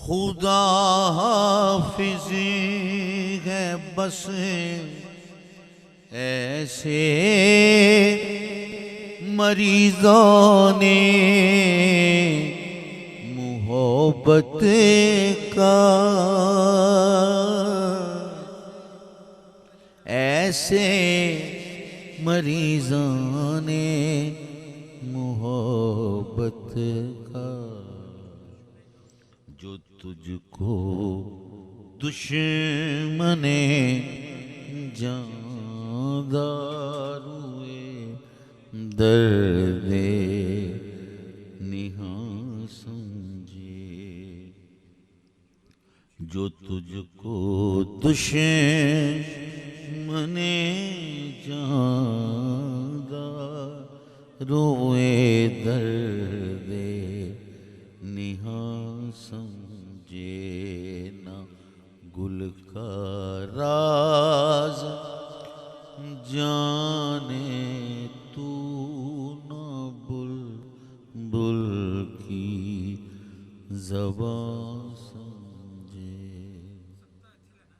خدا حافظی ہے بس ایسے مریضوں نے محبت کا، ایسے مریضوں نے محبت کا، جو تجھ کو دشمن جاں داروئے درد نہاں سمجھے، جو تجھ کو دشمن جاں داروئے درد نہاں سمجھے، نہ گل کا راز جانے تو، نہ بلبل کی زبان